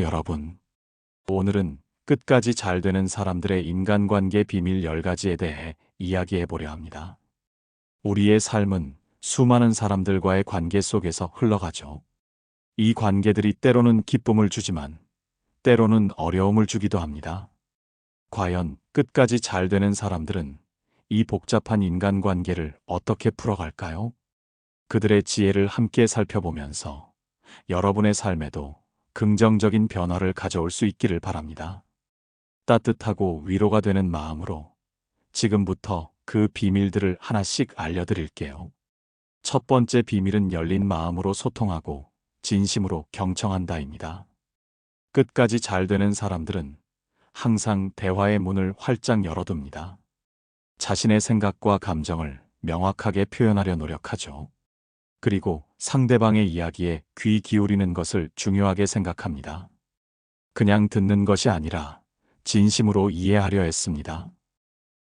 여러분, 오늘은 끝까지 잘 되는 사람들의 인간관계 비밀 10가지에 대해 이야기해 보려 합니다. 우리의 삶은 수많은 사람들과의 관계 속에서 흘러가죠. 이 관계들이 때로는 기쁨을 주지만 때로는 어려움을 주기도 합니다. 과연 끝까지 잘 되는 사람들은 이 복잡한 인간관계를 어떻게 풀어갈까요? 그들의 지혜를 함께 살펴보면서 여러분의 삶에도 긍정적인 변화를 가져올 수 있기를 바랍니다. 따뜻하고 위로가 되는 마음으로 지금부터 그 비밀들을 하나씩 알려드릴게요. 첫 번째 비밀은 열린 마음으로 소통하고 진심으로 경청한다입니다. 끝까지 잘 되는 사람들은 항상 대화의 문을 활짝 열어둡니다. 자신의 생각과 감정을 명확하게 표현하려 노력하죠. 그리고 상대방의 이야기에 귀 기울이는 것을 중요하게 생각합니다. 그냥 듣는 것이 아니라 진심으로 이해하려 했습니다.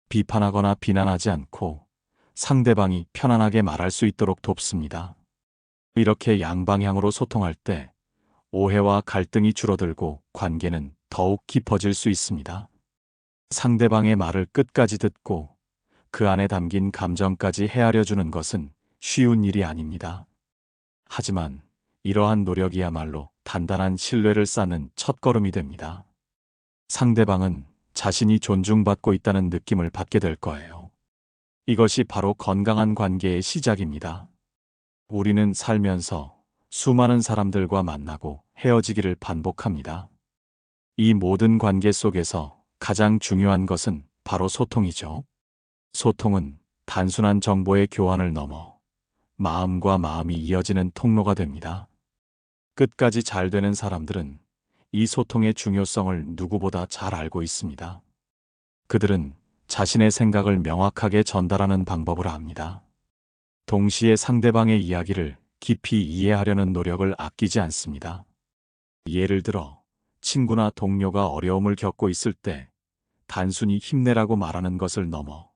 비판하거나 비난하지 않고 상대방이 편안하게 말할 수 있도록 돕습니다. 이렇게 양방향으로 소통할 때 오해와 갈등이 줄어들고 관계는 더욱 깊어질 수 있습니다. 상대방의 말을 끝까지 듣고 그 안에 담긴 감정까지 헤아려 주는 것은 쉬운 일이 아닙니다. 하지만 이러한 노력이야말로 단단한 신뢰를 쌓는 첫걸음이 됩니다. 상대방은 자신이 존중받고 있다는 느낌을 받게 될 거예요. 이것이 바로 건강한 관계의 시작입니다. 우리는 살면서 수많은 사람들과 만나고 헤어지기를 반복합니다. 이 모든 관계 속에서 가장 중요한 것은 바로 소통이죠. 소통은 단순한 정보의 교환을 넘어 마음과 마음이 이어지는 통로가 됩니다. 끝까지 잘 되는 사람들은 이 소통의 중요성을 누구보다 잘 알고 있습니다. 그들은 자신의 생각을 명확하게 전달하는 방법을 압니다. 동시에 상대방의 이야기를 깊이 이해하려는 노력을 아끼지 않습니다. 예를 들어, 친구나 동료가 어려움을 겪고 있을 때 단순히 힘내라고 말하는 것을 넘어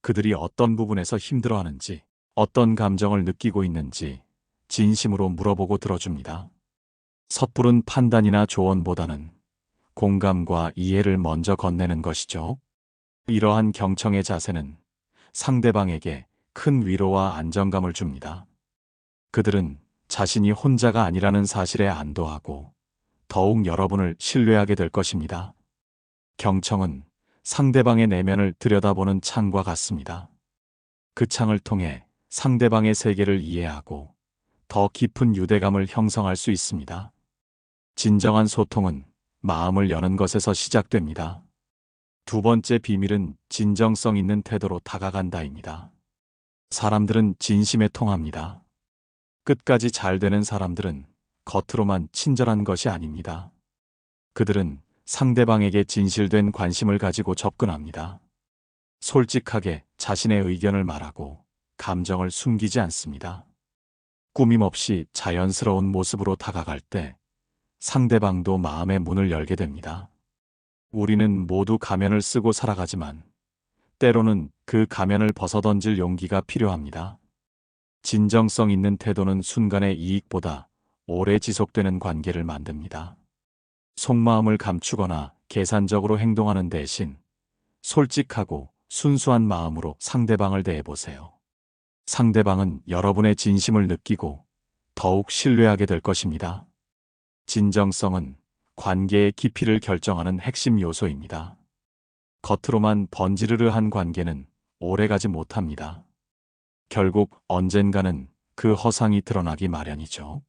그들이 어떤 부분에서 힘들어하는지, 어떤 감정을 느끼고 있는지 진심으로 물어보고 들어줍니다. 섣부른 판단이나 조언보다는 공감과 이해를 먼저 건네는 것이죠. 이러한 경청의 자세는 상대방에게 큰 위로와 안정감을 줍니다. 그들은 자신이 혼자가 아니라는 사실에 안도하고 더욱 여러분을 신뢰하게 될 것입니다. 경청은 상대방의 내면을 들여다보는 창과 같습니다. 그 창을 통해 상대방의 세계를 이해하고 더 깊은 유대감을 형성할 수 있습니다. 진정한 소통은 마음을 여는 것에서 시작됩니다. 두 번째 비밀은 진정성 있는 태도로 다가간다입니다. 사람들은 진심에 통합니다. 끝까지 잘 되는 사람들은 겉으로만 친절한 것이 아닙니다. 그들은 상대방에게 진실된 관심을 가지고 접근합니다. 솔직하게 자신의 의견을 말하고 감정을 숨기지 않습니다. 꾸밈 없이 자연스러운 모습으로 다가갈 때 상대방도 마음의 문을 열게 됩니다. 우리는 모두 가면을 쓰고 살아가지만 때로는 그 가면을 벗어던질 용기가 필요합니다. 진정성 있는 태도는 순간의 이익보다 오래 지속되는 관계를 만듭니다. 속마음을 감추거나 계산적으로 행동하는 대신 솔직하고 순수한 마음으로 상대방을 대해보세요. 상대방은 여러분의 진심을 느끼고 더욱 신뢰하게 될 것입니다. 진정성은 관계의 깊이를 결정하는 핵심 요소입니다. 겉으로만 번지르르한 관계는 오래가지 못합니다. 결국 언젠가는 그 허상이 드러나기 마련이죠.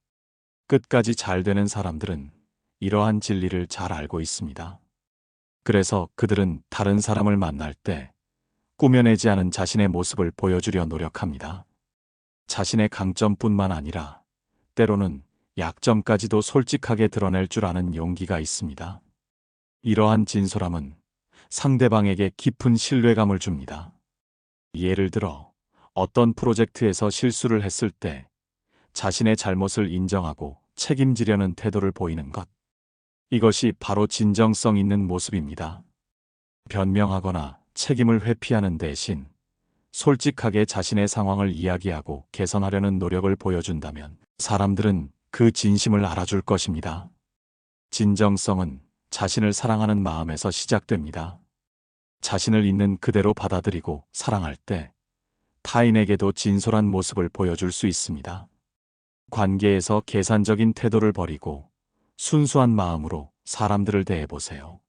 끝까지 잘 되는 사람들은 이러한 진리를 잘 알고 있습니다. 그래서 그들은 다른 사람을 만날 때 꾸며내지 않은 자신의 모습을 보여주려 노력합니다. 자신의 강점뿐만 아니라 때로는 약점까지도 솔직하게 드러낼 줄 아는 용기가 있습니다. 이러한 진솔함은 상대방에게 깊은 신뢰감을 줍니다. 예를 들어 어떤 프로젝트에서 실수를 했을 때 자신의 잘못을 인정하고 책임지려는 태도를 보이는 것. 이것이 바로 진정성 있는 모습입니다. 변명하거나 책임을 회피하는 대신 솔직하게 자신의 상황을 이야기하고 개선하려는 노력을 보여준다면 사람들은 그 진심을 알아줄 것입니다. 진정성은 자신을 사랑하는 마음에서 시작됩니다. 자신을 있는 그대로 받아들이고 사랑할 때 타인에게도 진솔한 모습을 보여줄 수 있습니다. 관계에서 계산적인 태도를 버리고 순수한 마음으로 사람들을 대해보세요.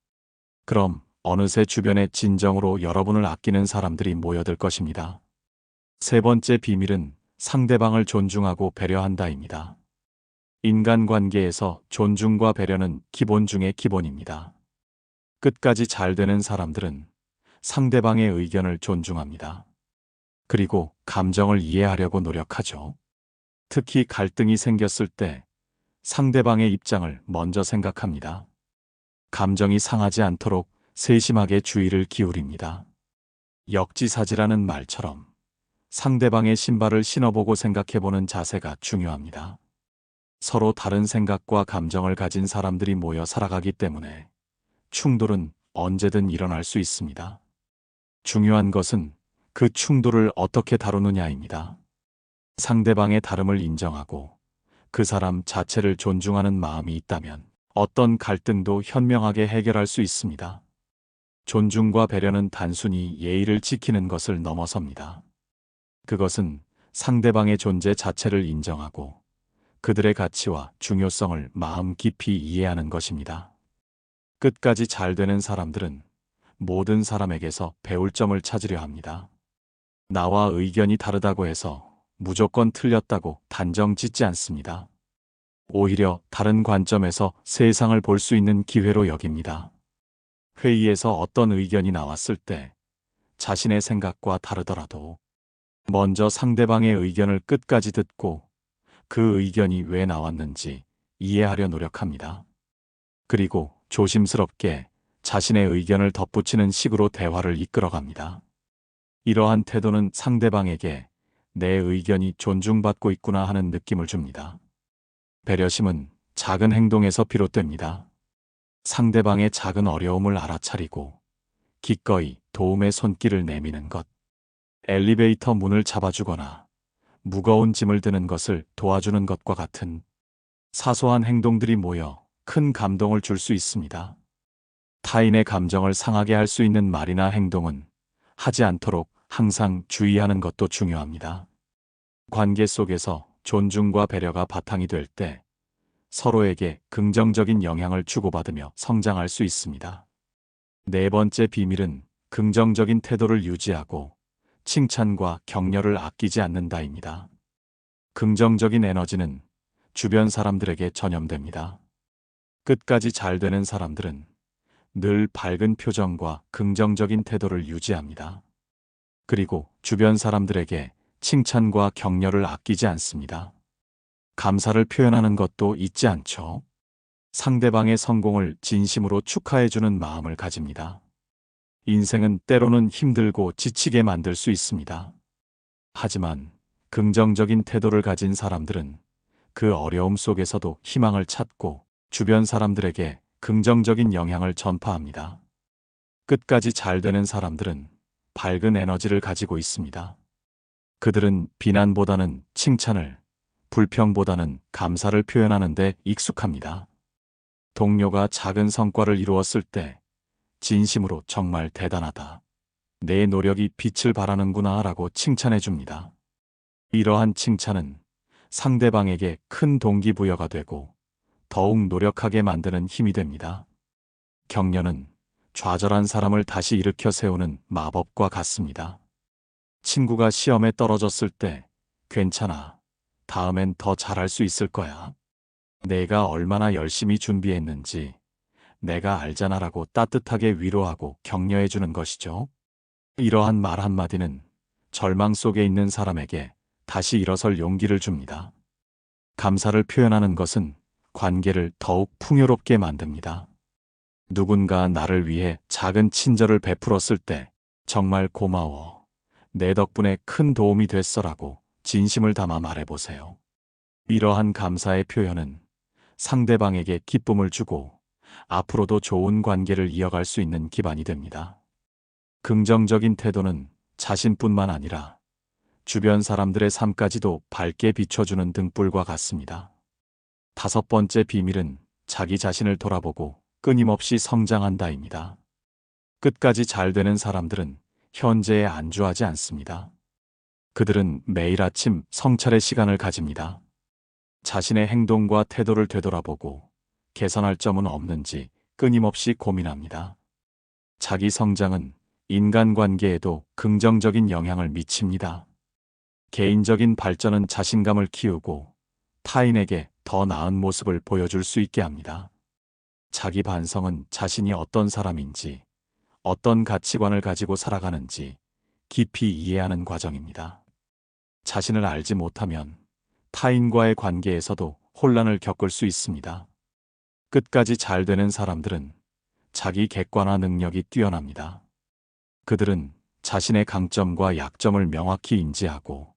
그럼 어느새 주변에 진정으로 여러분을 아끼는 사람들이 모여들 것입니다. 세 번째 비밀은 상대방을 존중하고 배려한다입니다. 인간관계에서 존중과 배려는 기본 중의 기본입니다. 끝까지 잘 되는 사람들은 상대방의 의견을 존중합니다. 그리고 감정을 이해하려고 노력하죠. 특히 갈등이 생겼을 때 상대방의 입장을 먼저 생각합니다. 감정이 상하지 않도록 세심하게 주의를 기울입니다. 역지사지라는 말처럼 상대방의 신발을 신어보고 생각해보는 자세가 중요합니다. 서로 다른 생각과 감정을 가진 사람들이 모여 살아가기 때문에 충돌은 언제든 일어날 수 있습니다. 중요한 것은 그 충돌을 어떻게 다루느냐입니다. 상대방의 다름을 인정하고 그 사람 자체를 존중하는 마음이 있다면 어떤 갈등도 현명하게 해결할 수 있습니다. 존중과 배려는 단순히 예의를 지키는 것을 넘어섭니다. 그것은 상대방의 존재 자체를 인정하고 그들의 가치와 중요성을 마음 깊이 이해하는 것입니다. 끝까지 잘 되는 사람들은 모든 사람에게서 배울 점을 찾으려 합니다. 나와 의견이 다르다고 해서 무조건 틀렸다고 단정 짓지 않습니다. 오히려 다른 관점에서 세상을 볼 수 있는 기회로 여깁니다. 회의에서 어떤 의견이 나왔을 때 자신의 생각과 다르더라도 먼저 상대방의 의견을 끝까지 듣고 그 의견이 왜 나왔는지 이해하려 노력합니다. 그리고 조심스럽게 자신의 의견을 덧붙이는 식으로 대화를 이끌어갑니다. 이러한 태도는 상대방에게 내 의견이 존중받고 있구나 하는 느낌을 줍니다. 배려심은 작은 행동에서 비롯됩니다. 상대방의 작은 어려움을 알아차리고 기꺼이 도움의 손길을 내미는 것, 엘리베이터 문을 잡아주거나 무거운 짐을 드는 것을 도와주는 것과 같은 사소한 행동들이 모여 큰 감동을 줄 수 있습니다. 타인의 감정을 상하게 할 수 있는 말이나 행동은 하지 않도록 항상 주의하는 것도 중요합니다. 관계 속에서 존중과 배려가 바탕이 될 때 서로에게 긍정적인 영향을 주고받으며 성장할 수 있습니다. 네 번째 비밀은 긍정적인 태도를 유지하고 칭찬과 격려를 아끼지 않는다입니다. 긍정적인 에너지는 주변 사람들에게 전염됩니다. 끝까지 잘 되는 사람들은 늘 밝은 표정과 긍정적인 태도를 유지합니다. 그리고 주변 사람들에게 칭찬과 격려를 아끼지 않습니다. 감사를 표현하는 것도 잊지 않죠. 상대방의 성공을 진심으로 축하해주는 마음을 가집니다. 인생은 때로는 힘들고 지치게 만들 수 있습니다. 하지만 긍정적인 태도를 가진 사람들은 그 어려움 속에서도 희망을 찾고 주변 사람들에게 긍정적인 영향을 전파합니다. 끝까지 잘 되는 사람들은 밝은 에너지를 가지고 있습니다. 그들은 비난보다는 칭찬을, 불평보다는 감사를 표현하는 데 익숙합니다. 동료가 작은 성과를 이루었을 때 진심으로 정말 대단하다. 내 노력이 빛을 발하는구나 라고 칭찬해 줍니다. 이러한 칭찬은 상대방에게 큰 동기부여가 되고 더욱 노력하게 만드는 힘이 됩니다. 격려는 좌절한 사람을 다시 일으켜 세우는 마법과 같습니다. 친구가 시험에 떨어졌을 때 괜찮아. 다음엔 더 잘할 수 있을 거야. 내가 얼마나 열심히 준비했는지 내가 알잖아라고 따뜻하게 위로하고 격려해 주는 것이죠. 이러한 말 한마디는 절망 속에 있는 사람에게 다시 일어설 용기를 줍니다. 감사를 표현하는 것은 관계를 더욱 풍요롭게 만듭니다. 누군가 나를 위해 작은 친절을 베풀었을 때 정말 고마워. 내 덕분에 큰 도움이 됐어라고 진심을 담아 말해보세요. 이러한 감사의 표현은 상대방에게 기쁨을 주고 앞으로도 좋은 관계를 이어갈 수 있는 기반이 됩니다. 긍정적인 태도는 자신뿐만 아니라 주변 사람들의 삶까지도 밝게 비춰주는 등불과 같습니다. 다섯 번째 비밀은 자기 자신을 돌아보고 끊임없이 성장한다입니다. 끝까지 잘 되는 사람들은 현재에 안주하지 않습니다. 그들은 매일 아침 성찰의 시간을 가집니다. 자신의 행동과 태도를 되돌아보고 개선할 점은 없는지 끊임없이 고민합니다. 자기 성장은 인간관계에도 긍정적인 영향을 미칩니다. 개인적인 발전은 자신감을 키우고 타인에게 더 나은 모습을 보여줄 수 있게 합니다. 자기 반성은 자신이 어떤 사람인지, 어떤 가치관을 가지고 살아가는지 깊이 이해하는 과정입니다. 자신을 알지 못하면 타인과의 관계에서도 혼란을 겪을 수 있습니다. 끝까지 잘 되는 사람들은 자기 객관화 능력이 뛰어납니다. 그들은 자신의 강점과 약점을 명확히 인지하고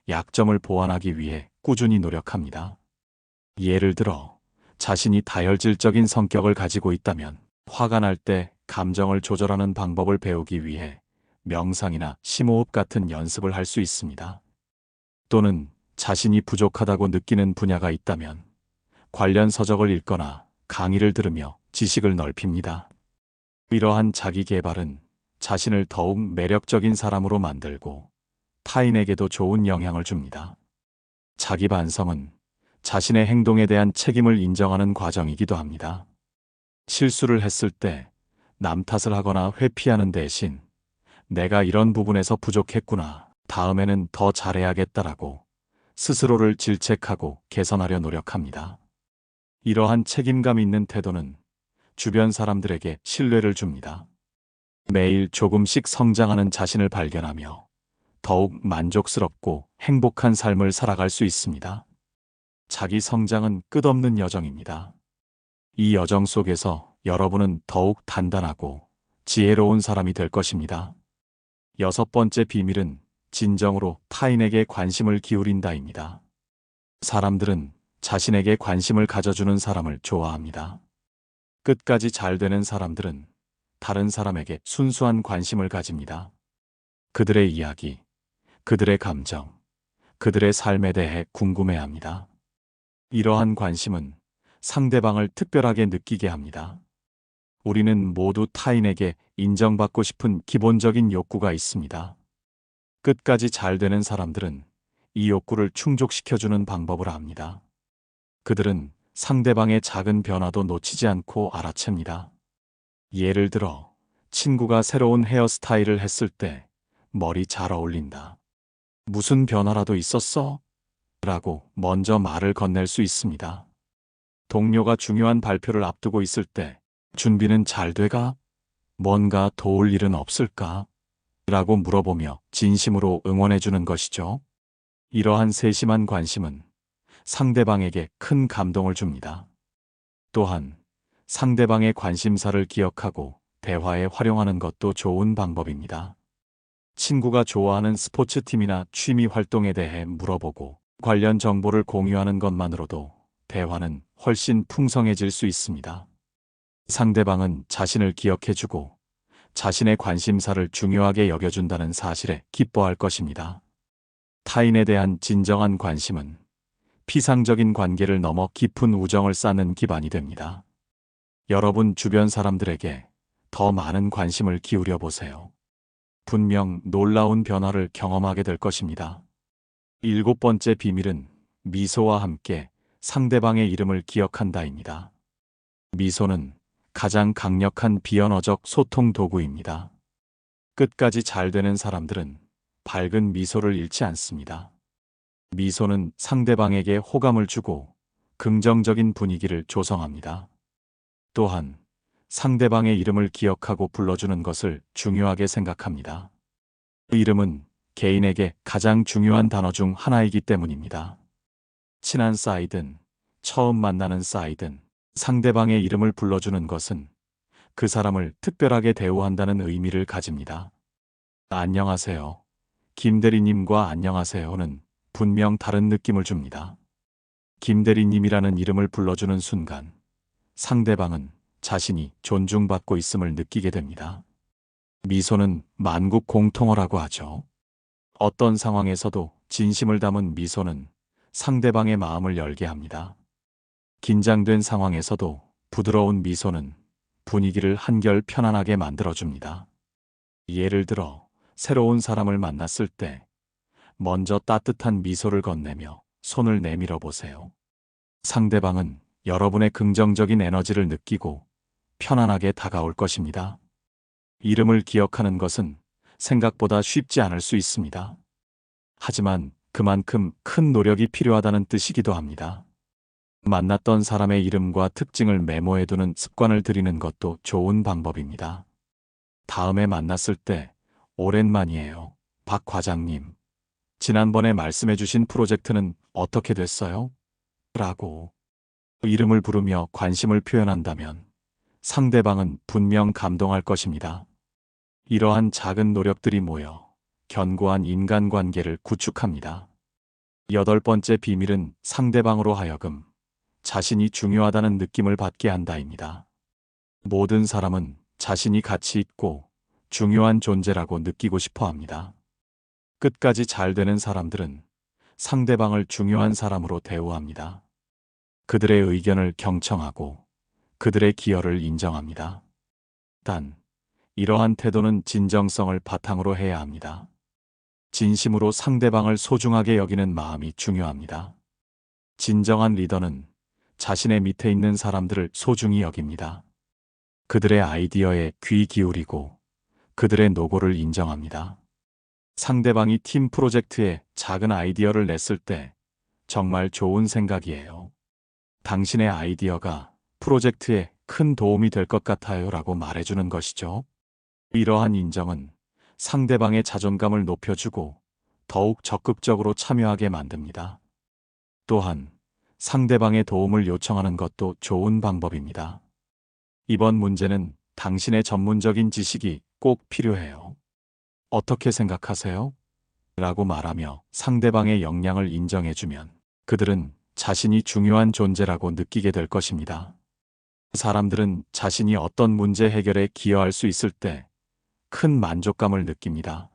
약점을 보완하기 위해 꾸준히 노력합니다. 예를 들어 자신이 다혈질적인 성격을 가지고 있다면 화가 날 때 감정을 조절하는 방법을 배우기 위해 명상이나 심호흡 같은 연습을 할 수 있습니다. 또는 자신이 부족하다고 느끼는 분야가 있다면 관련 서적을 읽거나 강의를 들으며 지식을 넓힙니다. 이러한 자기 개발은 자신을 더욱 매력적인 사람으로 만들고 타인에게도 좋은 영향을 줍니다. 자기 반성은 자신의 행동에 대한 책임을 인정하는 과정이기도 합니다. 실수를 했을 때 남 탓을 하거나 회피하는 대신 내가 이런 부분에서 부족했구나, 다음에는 더 잘해야겠다라고 스스로를 질책하고 개선하려 노력합니다. 이러한 책임감 있는 태도는 주변 사람들에게 신뢰를 줍니다. 매일 조금씩 성장하는 자신을 발견하며 더욱 만족스럽고 행복한 삶을 살아갈 수 있습니다. 자기 성장은 끝없는 여정입니다. 이 여정 속에서 여러분은 더욱 단단하고 지혜로운 사람이 될 것입니다. 6번째 비밀은 진정으로 타인에게 관심을 기울인다입니다. 사람들은 자신에게 관심을 가져주는 사람을 좋아합니다. 끝까지 잘 되는 사람들은 다른 사람에게 순수한 관심을 가집니다. 그들의 이야기, 그들의 감정, 그들의 삶에 대해 궁금해합니다. 이러한 관심은 상대방을 특별하게 느끼게 합니다. 우리는 모두 타인에게 인정받고 싶은 기본적인 욕구가 있습니다. 끝까지 잘 되는 사람들은 이 욕구를 충족시켜주는 방법을 압니다. 그들은 상대방의 작은 변화도 놓치지 않고 알아챕니다. 예를 들어 친구가 새로운 헤어스타일을 했을 때 머리 잘 어울린다. 무슨 변화라도 있었어? 라고 먼저 말을 건넬 수 있습니다. 동료가 중요한 발표를 앞두고 있을 때 준비는 잘 돼가? 뭔가 도울 일은 없을까? 라고 물어보며 진심으로 응원해주는 것이죠. 이러한 세심한 관심은 상대방에게 큰 감동을 줍니다. 또한 상대방의 관심사를 기억하고 대화에 활용하는 것도 좋은 방법입니다. 친구가 좋아하는 스포츠팀이나 취미 활동에 대해 물어보고 관련 정보를 공유하는 것만으로도 대화는 훨씬 풍성해질 수 있습니다. 상대방은 자신을 기억해주고 자신의 관심사를 중요하게 여겨준다는 사실에 기뻐할 것입니다. 타인에 대한 진정한 관심은 피상적인 관계를 넘어 깊은 우정을 쌓는 기반이 됩니다. 여러분 주변 사람들에게 더 많은 관심을 기울여 보세요. 분명 놀라운 변화를 경험하게 될 것입니다. 7번째 비밀은 미소와 함께 상대방의 이름을 기억한다입니다. 미소는 가장 강력한 비언어적 소통 도구입니다. 끝까지 잘 되는 사람들은 밝은 미소를 잃지 않습니다. 미소는 상대방에게 호감을 주고 긍정적인 분위기를 조성합니다. 또한 상대방의 이름을 기억하고 불러주는 것을 중요하게 생각합니다. 그 이름은 개인에게 가장 중요한 단어 중 하나이기 때문입니다. 친한 사이든 처음 만나는 사이든 상대방의 이름을 불러주는 것은 그 사람을 특별하게 대우한다는 의미를 가집니다. 안녕하세요. 김대리님과 안녕하세요는 분명 다른 느낌을 줍니다. 김대리님이라는 이름을 불러주는 순간 상대방은 자신이 존중받고 있음을 느끼게 됩니다. 미소는 만국 공통어라고 하죠. 어떤 상황에서도 진심을 담은 미소는 상대방의 마음을 열게 합니다. 긴장된 상황에서도 부드러운 미소는 분위기를 한결 편안하게 만들어줍니다. 예를 들어, 새로운 사람을 만났을 때 먼저 따뜻한 미소를 건네며 손을 내밀어 보세요. 상대방은 여러분의 긍정적인 에너지를 느끼고 편안하게 다가올 것입니다. 이름을 기억하는 것은 생각보다 쉽지 않을 수 있습니다. 하지만 그만큼 큰 노력이 필요하다는 뜻이기도 합니다. 만났던 사람의 이름과 특징을 메모해두는 습관을 들이는 것도 좋은 방법입니다. 다음에 만났을 때 오랜만이에요. 박 과장님. 지난번에 말씀해주신 프로젝트는 어떻게 됐어요? 라고 이름을 부르며 관심을 표현한다면 상대방은 분명 감동할 것입니다. 이러한 작은 노력들이 모여 견고한 인간관계를 구축합니다. 8번째 비밀은 상대방으로 하여금 자신이 중요하다는 느낌을 받게 한다입니다. 모든 사람은 자신이 가치 있고 중요한 존재라고 느끼고 싶어 합니다. 끝까지 잘 되는 사람들은 상대방을 중요한 사람으로 대우합니다. 그들의 의견을 경청하고 그들의 기여를 인정합니다. 단, 이러한 태도는 진정성을 바탕으로 해야 합니다. 진심으로 상대방을 소중하게 여기는 마음이 중요합니다. 진정한 리더는 자신의 밑에 있는 사람들을 소중히 여깁니다. 그들의 아이디어에 귀 기울이고 그들의 노고를 인정합니다. 상대방이 팀 프로젝트에 작은 아이디어를 냈을 때 정말 좋은 생각이에요. 당신의 아이디어가 프로젝트에 큰 도움이 될 것 같아요 라고 말해주는 것이죠. 이러한 인정은 상대방의 자존감을 높여주고 더욱 적극적으로 참여하게 만듭니다. 또한 상대방의 도움을 요청하는 것도 좋은 방법입니다. 이번 문제는 당신의 전문적인 지식이 꼭 필요해요. 어떻게 생각하세요? 라고 말하며 상대방의 역량을 인정해주면 그들은 자신이 중요한 존재라고 느끼게 될 것입니다. 사람들은 자신이 어떤 문제 해결에 기여할 수 있을 때 큰 만족감을 느낍니다.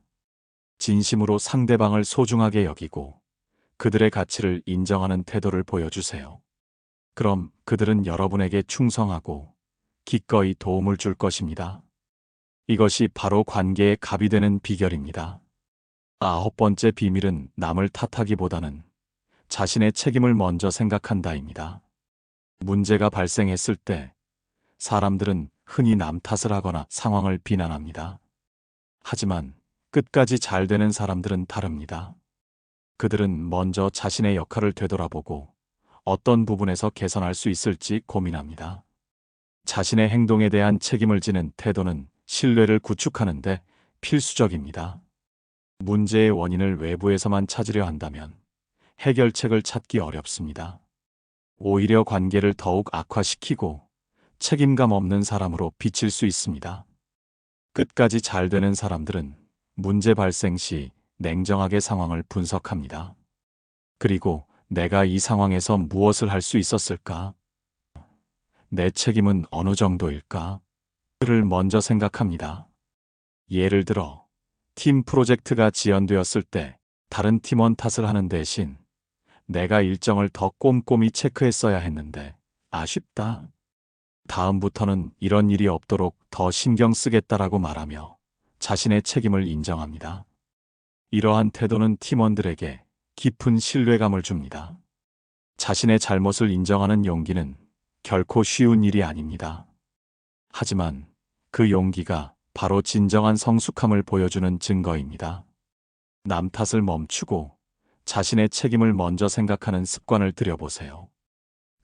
진심으로 상대방을 소중하게 여기고 그들의 가치를 인정하는 태도를 보여주세요. 그럼 그들은 여러분에게 충성하고 기꺼이 도움을 줄 것입니다. 이것이 바로 관계의 갑이 되는 비결입니다. 9번째 비밀은 남을 탓하기보다는 자신의 책임을 먼저 생각한다입니다. 문제가 발생했을 때 사람들은 흔히 남 탓을 하거나 상황을 비난합니다. 하지만 끝까지 잘 되는 사람들은 다릅니다. 그들은 먼저 자신의 역할을 되돌아보고 어떤 부분에서 개선할 수 있을지 고민합니다. 자신의 행동에 대한 책임을 지는 태도는 신뢰를 구축하는 데 필수적입니다. 문제의 원인을 외부에서만 찾으려 한다면 해결책을 찾기 어렵습니다. 오히려 관계를 더욱 악화시키고 책임감 없는 사람으로 비칠 수 있습니다. 끝까지 잘 되는 사람들은 문제 발생 시 냉정하게 상황을 분석합니다. 그리고 내가 이 상황에서 무엇을 할 수 있었을까? 내 책임은 어느 정도일까? 를 먼저 생각합니다. 예를 들어, 팀 프로젝트가 지연되었을 때 다른 팀원 탓을 하는 대신 내가 일정을 더 꼼꼼히 체크했어야 했는데 아쉽다. 다음부터는 이런 일이 없도록 더 신경 쓰겠다라고 말하며 자신의 책임을 인정합니다. 이러한 태도는 팀원들에게 깊은 신뢰감을 줍니다. 자신의 잘못을 인정하는 용기는 결코 쉬운 일이 아닙니다. 하지만 그 용기가 바로 진정한 성숙함을 보여주는 증거입니다. 남 탓을 멈추고 자신의 책임을 먼저 생각하는 습관을 들여보세요.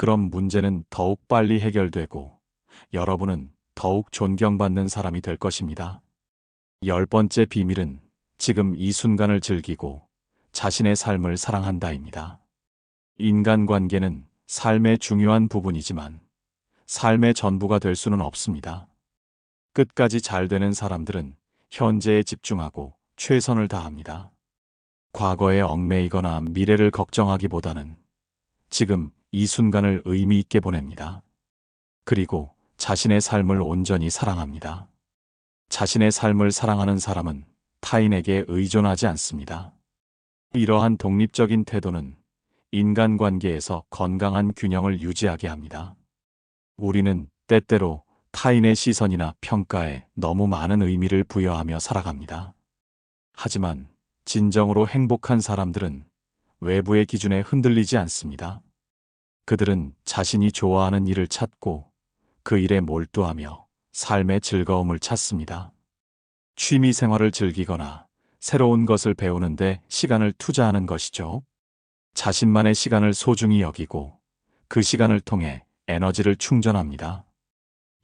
그럼 문제는 더욱 빨리 해결되고 여러분은 더욱 존경받는 사람이 될 것입니다. 10번째 비밀은 지금 이 순간을 즐기고 자신의 삶을 사랑한다입니다. 인간관계는 삶의 중요한 부분이지만 삶의 전부가 될 수는 없습니다. 끝까지 잘 되는 사람들은 현재에 집중하고 최선을 다합니다. 과거에 얽매이거나 미래를 걱정하기보다는 지금 이 순간을 의미 있게 보냅니다. 그리고 자신의 삶을 온전히 사랑합니다. 자신의 삶을 사랑하는 사람은 타인에게 의존하지 않습니다. 이러한 독립적인 태도는 인간관계에서 건강한 균형을 유지하게 합니다. 우리는 때때로 타인의 시선이나 평가에 너무 많은 의미를 부여하며 살아갑니다. 하지만 진정으로 행복한 사람들은 외부의 기준에 흔들리지 않습니다. 그들은 자신이 좋아하는 일을 찾고 그 일에 몰두하며 삶의 즐거움을 찾습니다. 취미 생활을 즐기거나 새로운 것을 배우는데 시간을 투자하는 것이죠. 자신만의 시간을 소중히 여기고 그 시간을 통해 에너지를 충전합니다.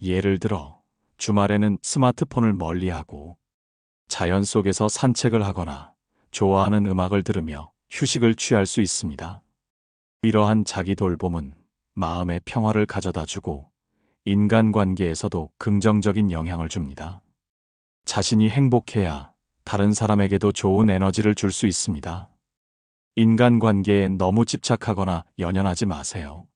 예를 들어 주말에는 스마트폰을 멀리하고 자연 속에서 산책을 하거나 좋아하는 음악을 들으며 휴식을 취할 수 있습니다. 이러한 자기 돌봄은 마음의 평화를 가져다 주고 인간관계에서도 긍정적인 영향을 줍니다. 자신이 행복해야 다른 사람에게도 좋은 에너지를 줄 수 있습니다. 인간관계에 너무 집착하거나 연연하지 마세요.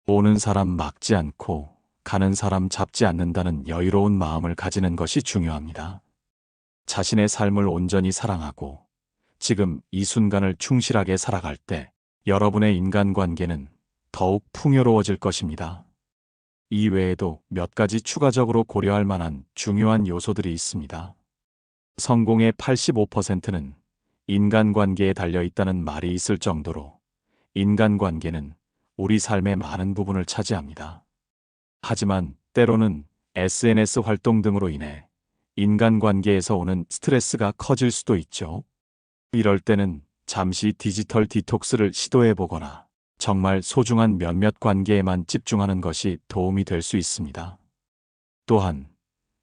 오는 사람 막지 않고 가는 사람 잡지 않는다는 여유로운 마음을 가지는 것이 중요합니다. 자신의 삶을 온전히 사랑하고 지금 이 순간을 충실하게 살아갈 때 여러분의 인간관계는 더욱 풍요로워질 것입니다. 이 외에도 몇 가지 추가적으로 고려할 만한 중요한 요소들이 있습니다. 성공의 85%는 인간관계에 달려있다는 말이 있을 정도로 인간관계는 우리 삶의 많은 부분을 차지합니다. 하지만 때로는 SNS 활동 등으로 인해 인간관계에서 오는 스트레스가 커질 수도 있죠. 이럴 때는 잠시 디지털 디톡스를 시도해보거나 정말 소중한 몇몇 관계에만 집중하는 것이 도움이 될 수 있습니다. 또한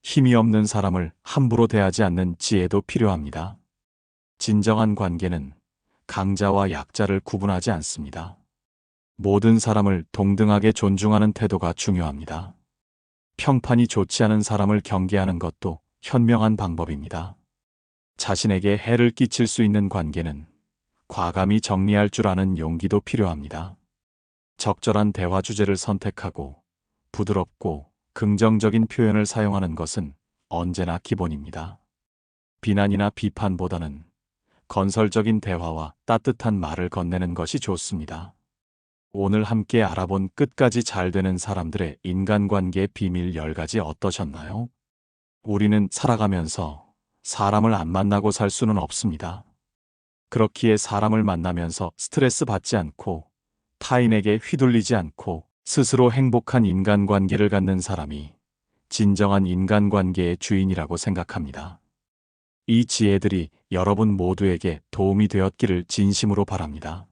힘이 없는 사람을 함부로 대하지 않는 지혜도 필요합니다. 진정한 관계는 강자와 약자를 구분하지 않습니다. 모든 사람을 동등하게 존중하는 태도가 중요합니다. 평판이 좋지 않은 사람을 경계하는 것도 현명한 방법입니다. 자신에게 해를 끼칠 수 있는 관계는 과감히 정리할 줄 아는 용기도 필요합니다. 적절한 대화 주제를 선택하고 부드럽고 긍정적인 표현을 사용하는 것은 언제나 기본입니다. 비난이나 비판보다는 건설적인 대화와 따뜻한 말을 건네는 것이 좋습니다. 오늘 함께 알아본 끝까지 잘 되는 사람들의 인간관계 비밀 10가지 어떠셨나요? 우리는 살아가면서 사람을 안 만나고 살 수는 없습니다. 그렇기에 사람을 만나면서 스트레스 받지 않고 타인에게 휘둘리지 않고 스스로 행복한 인간관계를 갖는 사람이 진정한 인간관계의 주인이라고 생각합니다. 이 지혜들이 여러분 모두에게 도움이 되었기를 진심으로 바랍니다.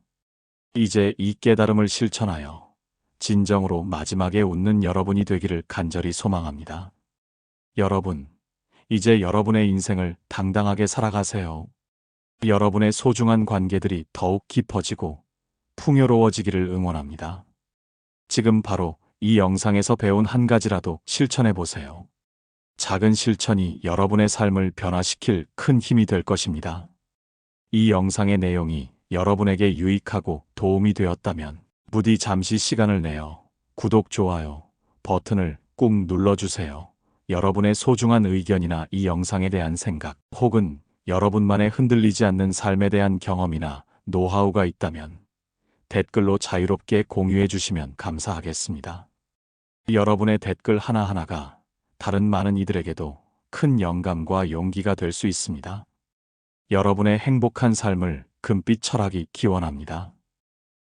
이제 이 깨달음을 실천하여 진정으로 마지막에 웃는 여러분이 되기를 간절히 소망합니다. 여러분, 이제 여러분의 인생을 당당하게 살아가세요. 여러분의 소중한 관계들이 더욱 깊어지고 풍요로워지기를 응원합니다. 지금 바로 이 영상에서 배운 한 가지라도 실천해 보세요. 작은 실천이 여러분의 삶을 변화시킬 큰 힘이 될 것입니다. 이 영상의 내용이 여러분에게 유익하고 도움이 되었다면 부디 잠시 시간을 내어 구독, 좋아요 버튼을 꾹 눌러주세요. 여러분의 소중한 의견이나 이 영상에 대한 생각 혹은 여러분만의 흔들리지 않는 삶에 대한 경험이나 노하우가 있다면 댓글로 자유롭게 공유해 주시면 감사하겠습니다. 여러분의 댓글 하나하나가 다른 많은 이들에게도 큰 영감과 용기가 될 수 있습니다. 여러분의 행복한 삶을 금빛 철학이 기원합니다.